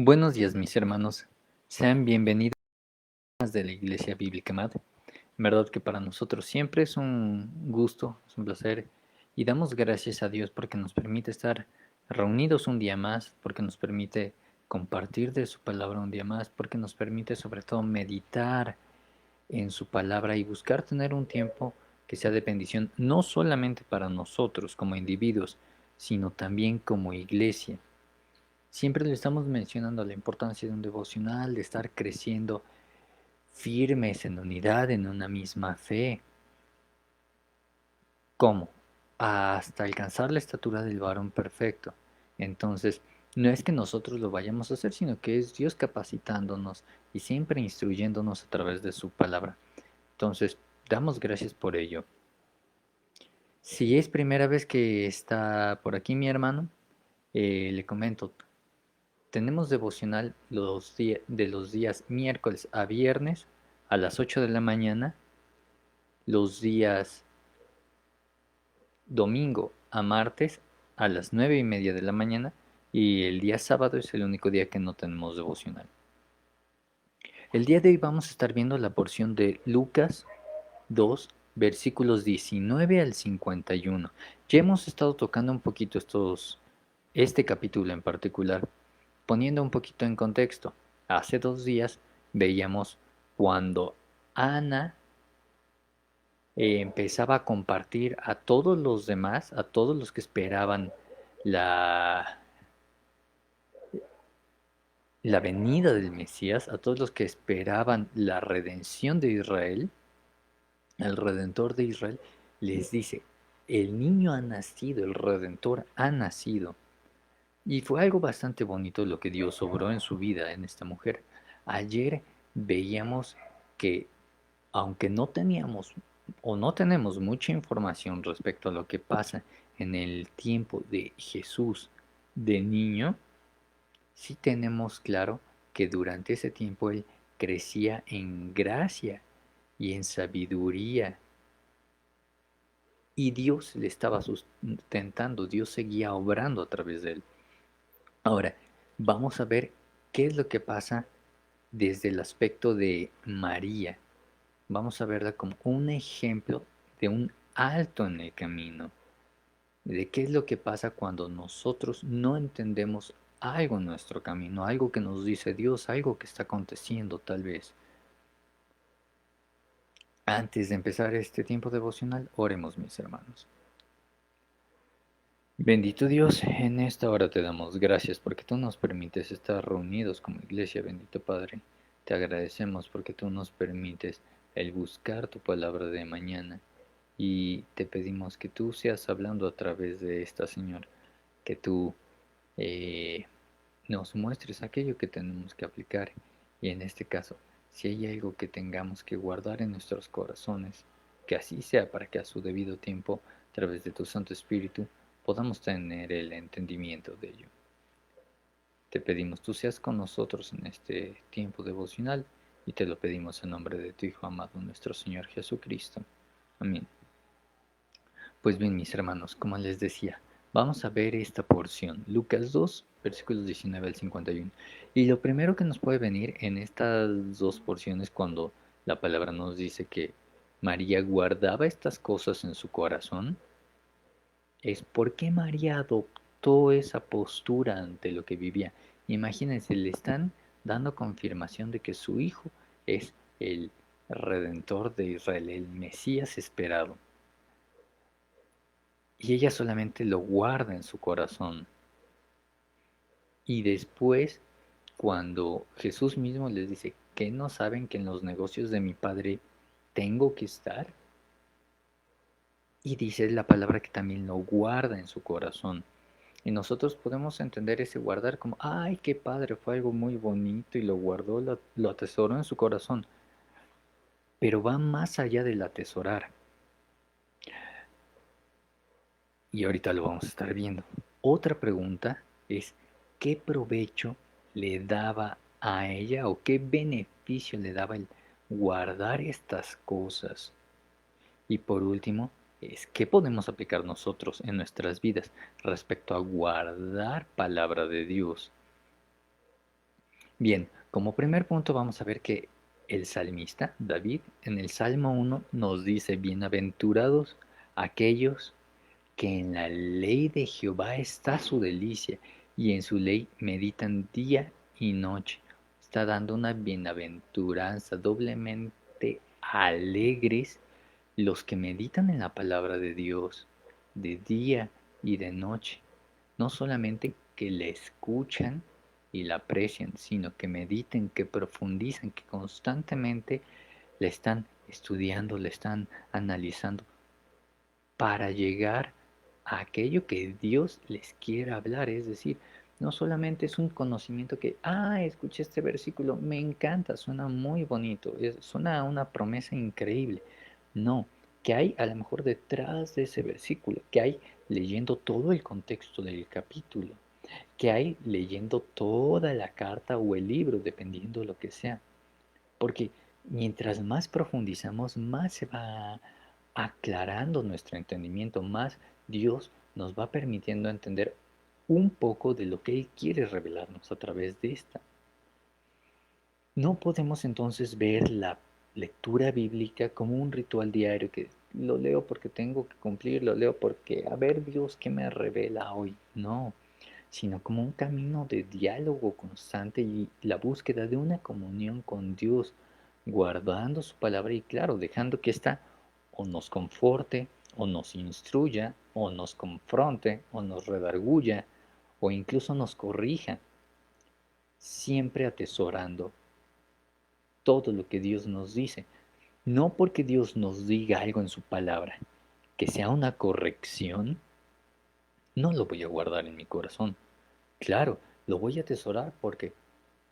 Buenos días, mis hermanos. Sean bienvenidos de la Iglesia Bíblica MAD. En verdad que para nosotros siempre es un gusto, es un placer y damos gracias a Dios porque nos permite estar reunidos un día más, porque nos permite compartir de su palabra un día más, porque nos permite sobre todo meditar en su palabra y buscar tener un tiempo que sea de bendición, no solamente para nosotros como individuos, sino también como iglesia. Siempre le estamos mencionando la importancia de un devocional, de estar creciendo firmes en unidad, en una misma fe. ¿Cómo? Hasta alcanzar la estatura del varón perfecto. Entonces, no es que nosotros lo vayamos a hacer, sino que es Dios capacitándonos y siempre instruyéndonos a través de su palabra. Entonces, damos gracias por ello. Si es primera vez que está por aquí mi hermano, le comento, tenemos devocional de los días miércoles a viernes a las 8 de la mañana, los días domingo a martes a las 9:30 de la mañana y el día sábado es el único día que no tenemos devocional. El día de hoy vamos a estar viendo la porción de Lucas 2, versículos 19 al 51. Ya hemos estado tocando un poquito este capítulo en particular, poniendo un poquito en contexto. Hace 2 días veíamos cuando Ana empezaba a compartir a todos los demás, a todos los que esperaban la, la venida del Mesías, a todos los que esperaban la redención de Israel, el Redentor de Israel, les dice, el niño ha nacido, el Redentor ha nacido. Y fue algo bastante bonito lo que Dios obró en su vida, en esta mujer. Ayer veíamos que aunque no teníamos o no tenemos mucha información respecto a lo que pasa en el tiempo de Jesús de niño, sí tenemos claro que durante ese tiempo él crecía en gracia y en sabiduría y Dios le estaba sustentando, Dios seguía obrando a través de él. Ahora, vamos a ver qué es lo que pasa desde el aspecto de María. Vamos a verla como un ejemplo de un alto en el camino, de qué es lo que pasa cuando nosotros no entendemos algo en nuestro camino, algo que nos dice Dios, algo que está aconteciendo tal vez. Antes de empezar este tiempo devocional, oremos mis hermanos. Bendito Dios, en esta hora te damos gracias porque tú nos permites estar reunidos como iglesia, bendito Padre. Te agradecemos porque tú nos permites el buscar tu palabra de mañana y te pedimos que tú seas hablando a través de esta, Señor, que tú eh, nos muestres aquello que tenemos que aplicar y en este caso, si hay algo que tengamos que guardar en nuestros corazones, que así sea para que a su debido tiempo, a través de tu Santo Espíritu, podamos tener el entendimiento de ello. Te pedimos tú seas con nosotros en este tiempo devocional y te lo pedimos en nombre de tu Hijo amado, nuestro Señor Jesucristo. Amén. Pues bien, mis hermanos, como les decía, vamos a ver esta porción, Lucas 2, versículos 19 al 51. Y lo primero que nos puede venir en estas dos porciones cuando la palabra nos dice que María guardaba estas cosas en su corazón, es por qué María adoptó esa postura ante lo que vivía. Imagínense, le están dando confirmación de que su hijo es el Redentor de Israel, el Mesías esperado. Y ella solamente lo guarda en su corazón. Y después, cuando Jesús mismo les dice, ¿qué no saben que en los negocios de mi Padre tengo que estar? Y dice la palabra que también lo guarda en su corazón. Y nosotros podemos entender ese guardar como, ay, qué padre, fue algo muy bonito y lo guardó, lo atesoró en su corazón. Pero va más allá del atesorar. Y ahorita lo vamos a estar viendo. Otra pregunta es, ¿qué provecho le daba a ella o qué beneficio le daba el guardar estas cosas? Y por último, es qué podemos aplicar nosotros en nuestras vidas respecto a guardar palabra de Dios. Bien, como primer punto vamos a ver que el salmista, David, en el Salmo 1 nos dice, bienaventurados aquellos que en la ley de Jehová está su delicia, y en su ley meditan día y noche. Está dando una bienaventuranza doblemente alegres los que meditan en la palabra de Dios de día y de noche. No solamente que la escuchan y la aprecian, sino que mediten, que profundizan, que constantemente la están estudiando, la están analizando para llegar a aquello que Dios les quiere hablar. Es decir, no solamente es un conocimiento que, escuché este versículo, me encanta, suena muy bonito, suena a una promesa increíble. No, que hay a lo mejor detrás de ese versículo, que hay leyendo todo el contexto del capítulo, que hay leyendo toda la carta o el libro, dependiendo de lo que sea. Porque mientras más profundizamos, más se va aclarando nuestro entendimiento, más Dios nos va permitiendo entender un poco de lo que Él quiere revelarnos a través de esta. No podemos entonces ver la lectura bíblica como un ritual diario que lo leo porque tengo que cumplir, lo leo porque a ver Dios qué me revela hoy. No, sino como un camino de diálogo constante y la búsqueda de una comunión con Dios, guardando su palabra y claro, dejando que ésta o nos conforte, o nos instruya, o nos confronte, o nos redarguya, o incluso nos corrija, siempre atesorando todo lo que Dios nos dice. No porque Dios nos diga algo en su palabra, que sea una corrección, no lo voy a guardar en mi corazón. Claro, lo voy a atesorar porque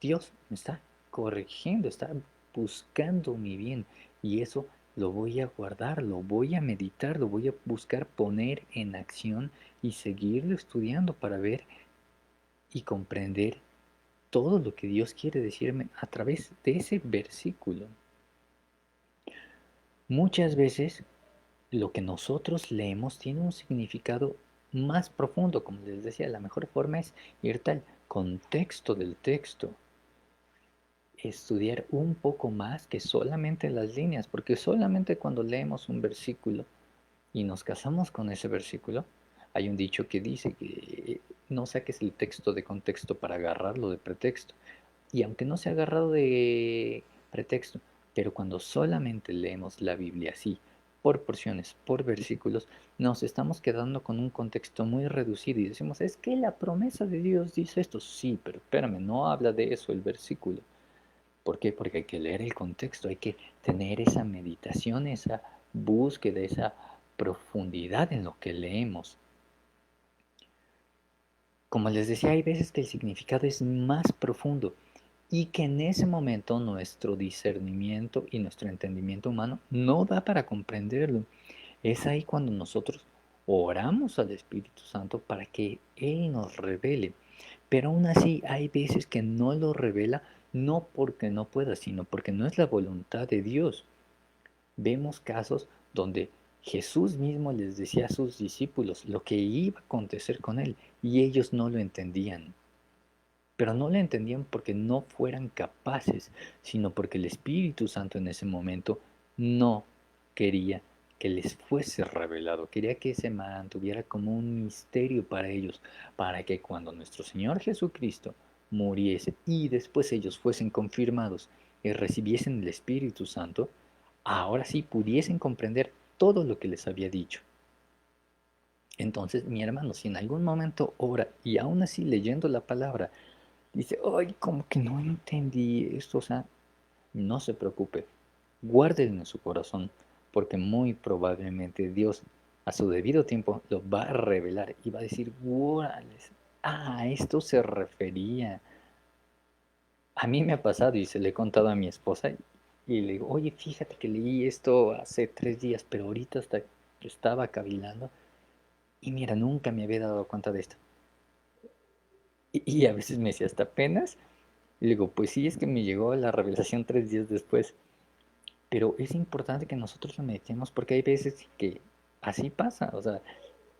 Dios me está corrigiendo, está buscando mi bien y eso lo voy a guardar, lo voy a meditar, lo voy a buscar poner en acción y seguirlo estudiando para ver y comprender todo lo que Dios quiere decirme a través de ese versículo. Muchas veces lo que nosotros leemos tiene un significado más profundo, como les decía, la mejor forma es irte al contexto del texto, estudiar un poco más que solamente las líneas, porque solamente cuando leemos un versículo y nos casamos con ese versículo, hay un dicho que dice que no saques el texto de contexto para agarrarlo de pretexto. Y aunque no sea agarrado de pretexto, pero cuando solamente leemos la Biblia así, por porciones, por versículos, nos estamos quedando con un contexto muy reducido y decimos, es que la promesa de Dios dice esto. Sí, pero espérame, no habla de eso el versículo. ¿Por qué? Porque hay que leer el contexto, hay que tener esa meditación, esa búsqueda, esa profundidad en lo que leemos. Como les decía, hay veces que el significado es más profundo y que en ese momento nuestro discernimiento y nuestro entendimiento humano no da para comprenderlo. Es ahí cuando nosotros oramos al Espíritu Santo para que Él nos revele. Pero aún así hay veces que no lo revela, no porque no pueda, sino porque no es la voluntad de Dios. Vemos casos donde Jesús mismo les decía a sus discípulos lo que iba a acontecer con Él y ellos no lo entendían. Pero no lo entendían porque no fueran capaces, sino porque el Espíritu Santo en ese momento no quería que les fuese revelado, quería que se mantuviera como un misterio para ellos, para que cuando nuestro Señor Jesucristo muriese y después ellos fuesen confirmados y recibiesen el Espíritu Santo, ahora sí pudiesen comprender todo lo que les había dicho. Entonces, mi hermano, si en algún momento ora y aún así leyendo la palabra, dice, ay, como que no entendí esto, o sea, no se preocupe, guárdelo en su corazón, porque muy probablemente Dios a su debido tiempo lo va a revelar y va a decir, guárales, esto se refería. A mí me ha pasado y se le he contado a mi esposa y le digo, oye, fíjate que leí esto hace 3 días, pero ahorita hasta que estaba cavilando y mira, nunca me había dado cuenta de esto. Y a veces me decía, hasta apenas. Y le digo, pues sí, es que me llegó la revelación 3 días después. Pero es importante que nosotros lo meditemos porque hay veces que así pasa. O sea,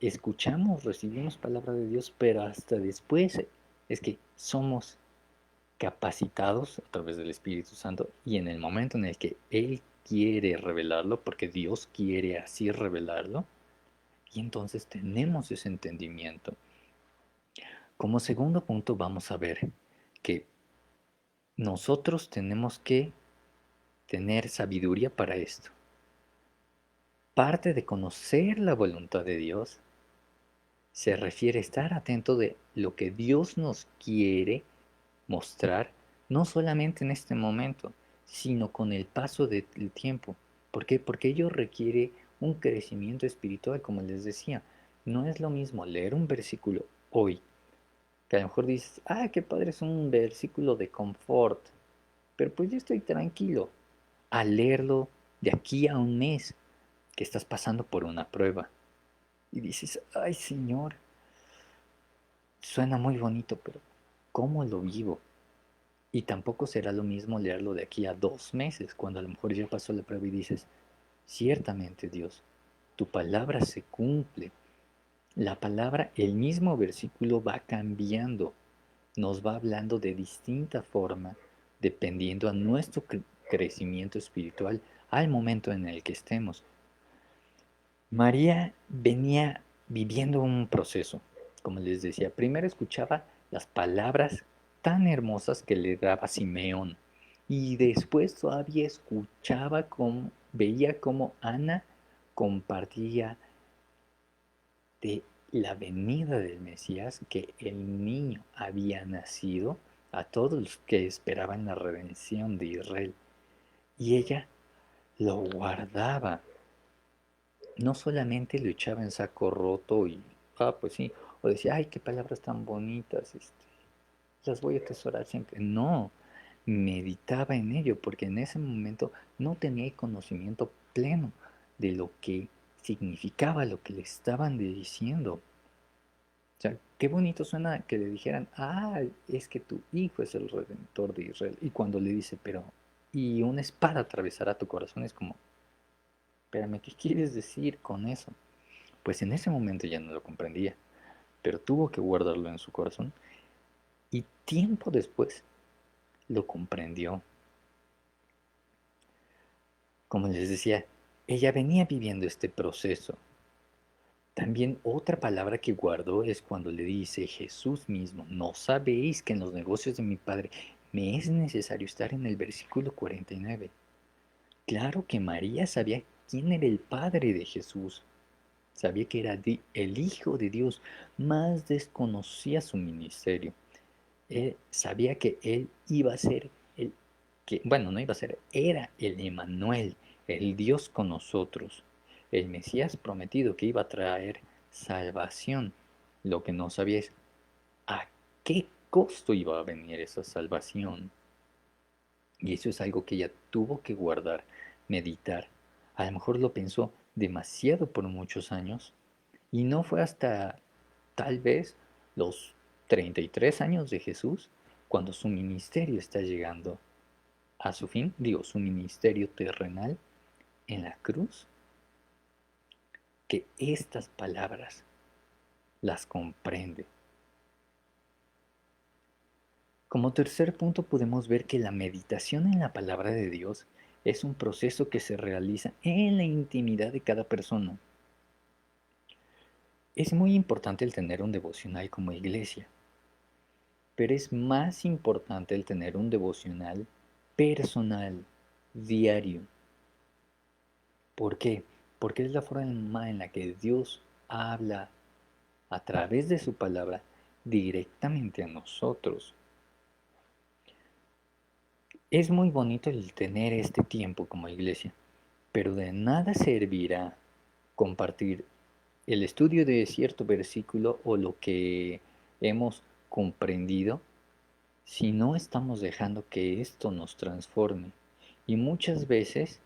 escuchamos, recibimos palabra de Dios, pero hasta después es que somos capacitados a través del Espíritu Santo y en el momento en el que Él quiere revelarlo, porque Dios quiere así revelarlo, y entonces tenemos ese entendimiento. Como segundo punto vamos a ver que nosotros tenemos que tener sabiduría para esto. Parte de conocer la voluntad de Dios se refiere a estar atento de lo que Dios nos quiere mostrar, no solamente en este momento, sino con el paso del tiempo. ¿Por qué? Porque ello requiere un crecimiento espiritual, como les decía. No es lo mismo leer un versículo hoy, que a lo mejor dices, ah, qué padre, es un versículo de confort, pero pues yo estoy tranquilo, a leerlo de aquí a un mes, que estás pasando por una prueba. Y dices, ay Señor, suena muy bonito, pero ¿cómo lo vivo? Y tampoco será lo mismo leerlo de aquí a 2 meses, cuando a lo mejor ya pasó la prueba y dices, ciertamente Dios, tu palabra se cumple. La palabra, el mismo versículo va cambiando, nos va hablando de distinta forma, dependiendo a nuestro crecimiento espiritual al momento en el que estemos. María venía viviendo un proceso, como les decía. Primero escuchaba las palabras tan hermosas que le daba Simeón y después todavía escuchaba cómo, veía cómo Ana compartía de la venida del Mesías, que el niño había nacido, a todos los que esperaban la redención de Israel. Y ella lo guardaba, no solamente lo echaba en saco roto y, pues sí, o decía, ay, qué palabras tan bonitas, las voy a atesorar siempre. No, meditaba en ello, porque en ese momento no tenía el conocimiento pleno de lo que significaba lo que le estaban diciendo. O sea, qué bonito suena que le dijeran, ah, es que tu hijo es el redentor de Israel. Y cuando le dice, pero, y una espada atravesará tu corazón, es como, espérame, ¿qué quieres decir con eso? Pues en ese momento ya no lo comprendía, pero tuvo que guardarlo en su corazón y tiempo después lo comprendió. Como les decía, ella venía viviendo este proceso. También otra palabra que guardó es cuando le dice Jesús mismo, ¿no sabéis que en los negocios de mi Padre me es necesario estar en el versículo 49? Claro que María sabía quién era el Padre de Jesús, sabía que era el Hijo de Dios, más desconocía su ministerio. Él sabía que él iba a ser el que, bueno, no iba a ser, era el Emmanuel, el Dios con nosotros, el Mesías prometido que iba a traer salvación. Lo que no sabía es a qué costo iba a venir esa salvación. Y eso es algo que ella tuvo que guardar, meditar. A lo mejor lo pensó demasiado por muchos años y no fue hasta tal vez los 33 años de Jesús cuando su ministerio está llegando a su fin, digo, su ministerio terrenal en la cruz, que estas palabras las comprende. Como tercer punto podemos ver que la meditación en la palabra de Dios es un proceso que se realiza en la intimidad de cada persona. Es muy importante el tener un devocional como iglesia, pero es más importante el tener un devocional personal, diario. ¿Por qué? Porque es la forma en la que Dios habla a través de su palabra directamente a nosotros. Es muy bonito el tener este tiempo como iglesia, pero de nada servirá compartir el estudio de cierto versículo o lo que hemos comprendido si no estamos dejando que esto nos transforme. Y muchas veces,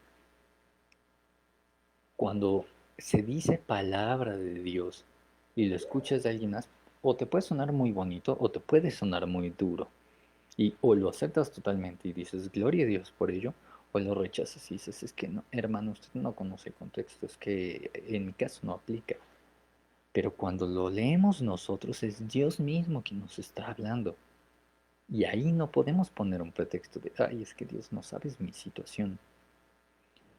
cuando se dice palabra de Dios y lo escuchas de alguien más, o te puede sonar muy bonito o te puede sonar muy duro. Y o lo aceptas totalmente y dices, gloria a Dios por ello, o lo rechazas y dices, es que no, hermano, usted no conoce el contexto, es que en mi caso no aplica. Pero cuando lo leemos nosotros es Dios mismo quien nos está hablando. Y ahí no podemos poner un pretexto de, ay, es que Dios no sabes mi situación.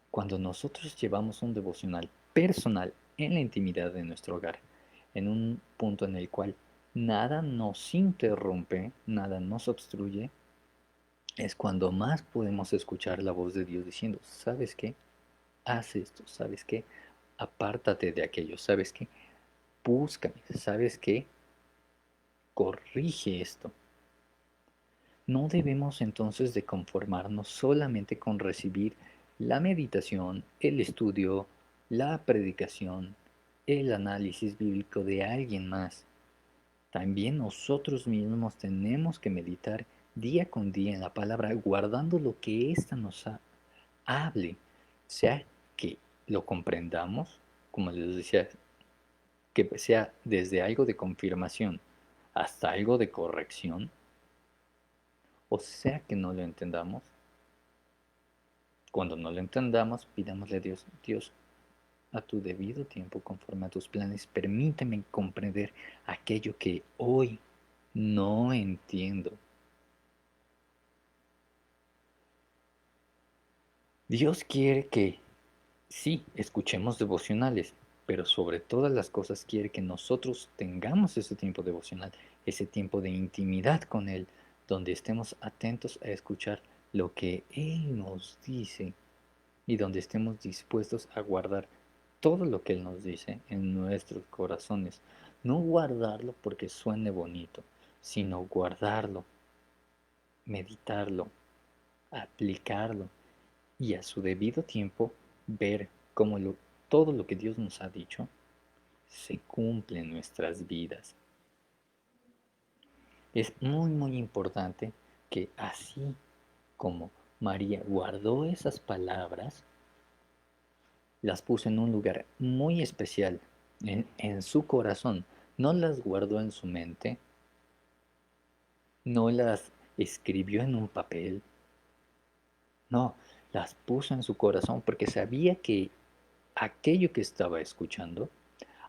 Cuando nosotros llevamos un devocional personal en la intimidad de nuestro hogar, en un punto en el cual nada nos interrumpe, nada nos obstruye, es cuando más podemos escuchar la voz de Dios diciendo, ¿sabes qué? Haz esto, ¿sabes qué? Apártate de aquello, ¿sabes qué? Búscame, ¿sabes qué? Corrige esto. No debemos entonces de conformarnos solamente con recibir la meditación, el estudio, la predicación, el análisis bíblico de alguien más. También nosotros mismos tenemos que meditar día con día en la palabra, guardando lo que ésta nos hable, sea que lo comprendamos, como les decía, que sea desde algo de confirmación hasta algo de corrección, o sea que no lo entendamos. Cuando no lo entendamos, pidámosle a Dios, Dios, a tu debido tiempo, conforme a tus planes, permíteme comprender aquello que hoy no entiendo. Dios quiere que, sí, escuchemos devocionales, pero sobre todas las cosas quiere que nosotros tengamos ese tiempo devocional, ese tiempo de intimidad con Él, donde estemos atentos a escuchar lo que Él nos dice y donde estemos dispuestos a guardar todo lo que Él nos dice en nuestros corazones. No guardarlo porque suene bonito, sino guardarlo, meditarlo, aplicarlo y a su debido tiempo ver cómo todo lo que Dios nos ha dicho se cumple en nuestras vidas. Es muy muy importante que así como María guardó esas palabras, las puso en un lugar muy especial, en su corazón. No las guardó en su mente, no las escribió en un papel, no, las puso en su corazón porque sabía que aquello que estaba escuchando,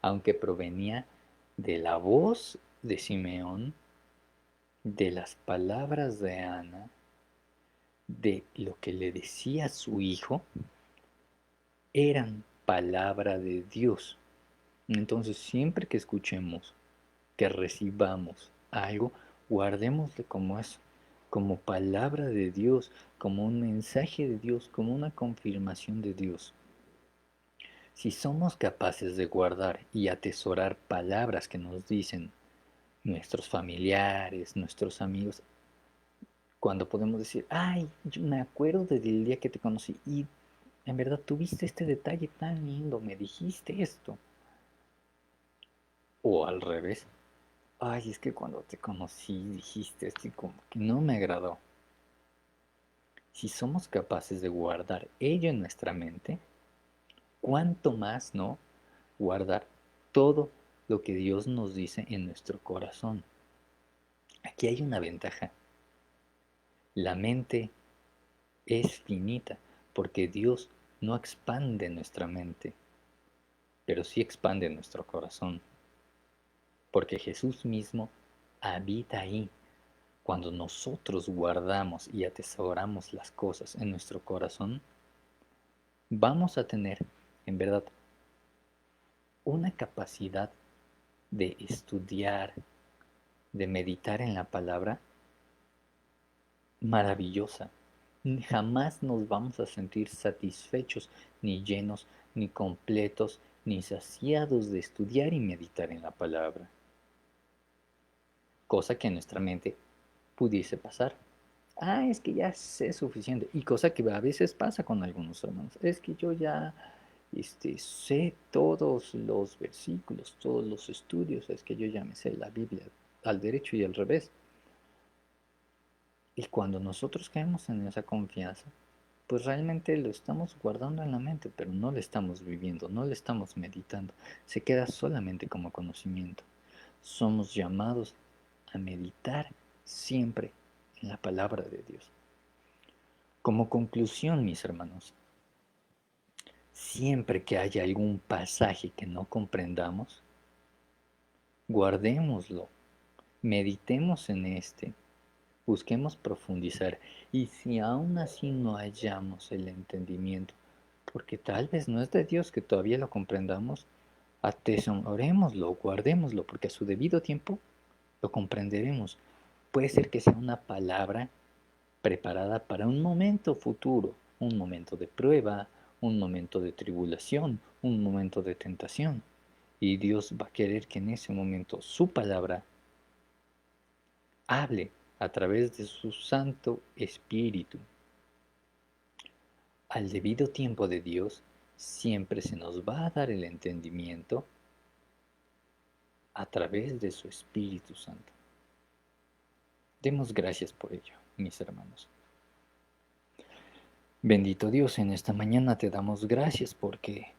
aunque provenía de la voz de Simeón, de las palabras de Ana, de lo que le decía su hijo, eran palabra de Dios. Entonces, siempre que escuchemos, que recibamos algo, guardémosle como eso, como palabra de Dios, como un mensaje de Dios, como una confirmación de Dios. Si somos capaces de guardar y atesorar palabras que nos dicen nuestros familiares, nuestros amigos, cuando podemos decir, ay, yo me acuerdo del día que te conocí y en verdad tuviste este detalle tan lindo, me dijiste esto. O al revés, ay, es que cuando te conocí dijiste esto y como que no me agradó. Si somos capaces de guardar ello en nuestra mente, ¿cuánto más no guardar todo lo que Dios nos dice en nuestro corazón? Aquí hay una ventaja. La mente es finita porque Dios no expande nuestra mente, pero sí expande nuestro corazón, porque Jesús mismo habita ahí. Cuando nosotros guardamos y atesoramos las cosas en nuestro corazón, vamos a tener, en verdad, una capacidad de estudiar, de meditar en la palabra maravillosa. Jamás nos vamos a sentir satisfechos, ni llenos, ni completos, ni saciados de estudiar y meditar en la palabra. Cosa que en nuestra mente pudiese pasar. Ah, es que ya sé suficiente. Y cosa que a veces pasa con algunos hermanos. Es que yo ya sé todos los versículos, todos los estudios. Es que yo ya me sé la Biblia al derecho y al revés. Y cuando nosotros caemos en esa confianza, pues realmente lo estamos guardando en la mente, pero no lo estamos viviendo, no lo estamos meditando. Se queda solamente como conocimiento. Somos llamados a meditar siempre en la palabra de Dios. Como conclusión, mis hermanos, siempre que haya algún pasaje que no comprendamos, guardémoslo, meditemos en este, Busquemos profundizar y si aún así no hallamos el entendimiento, porque tal vez no es de Dios que todavía lo comprendamos, atesorémoslo, guardémoslo, porque a su debido tiempo lo comprenderemos. Puede ser que sea una palabra preparada para un momento futuro, un momento de prueba, un momento de tribulación, un momento de tentación. Y Dios va a querer que en ese momento su palabra hable a través de su Santo Espíritu. Al debido tiempo de Dios, siempre se nos va a dar el entendimiento a través de su Espíritu Santo. Demos gracias por ello, mis hermanos. Bendito Dios, en esta mañana te damos gracias porque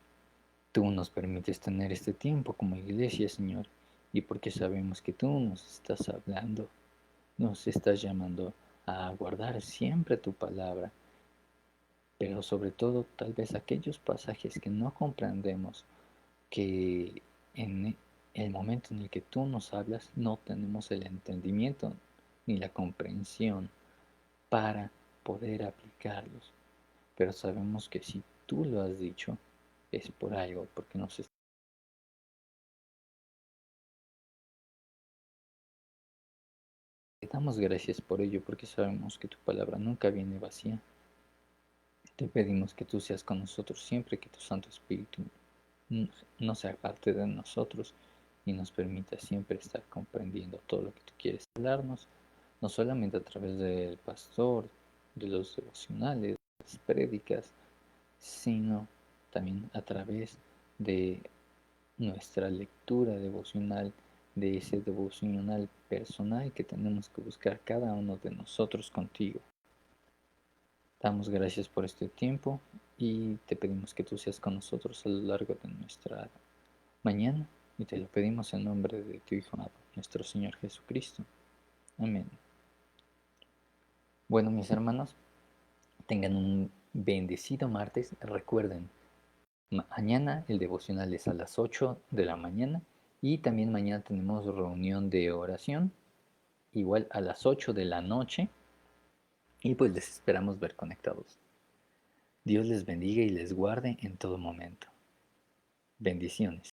tú nos permites tener este tiempo como iglesia, Señor, y porque sabemos que tú nos estás hablando, nos estás llamando a guardar siempre tu palabra, pero sobre todo tal vez aquellos pasajes que no comprendemos, que en el momento en el que tú nos hablas no tenemos el entendimiento ni la comprensión para poder aplicarlos. Pero sabemos que si tú lo has dicho, es por algo, porque nos damos gracias por ello, porque sabemos que tu palabra nunca viene vacía. Te pedimos que tú seas con nosotros siempre, que tu Santo Espíritu no se aparte de nosotros y nos permita siempre estar comprendiendo todo lo que tú quieres hablarnos, no solamente a través del pastor, de los devocionales, de las prédicas, sino también a través de nuestra lectura devocional, de ese devocional personal que tenemos que buscar cada uno de nosotros contigo. Damos gracias por este tiempo y te pedimos que tú seas con nosotros a lo largo de nuestra mañana y te lo pedimos en nombre de tu Hijo, nuestro Señor Jesucristo. Amén. Bueno, mis hermanos, tengan un bendecido martes. Recuerden, mañana el devocional es a las 8 de la mañana y también mañana tenemos reunión de oración, igual a las 8 de la noche y pues les esperamos ver conectados. Dios les bendiga y les guarde en todo momento. Bendiciones.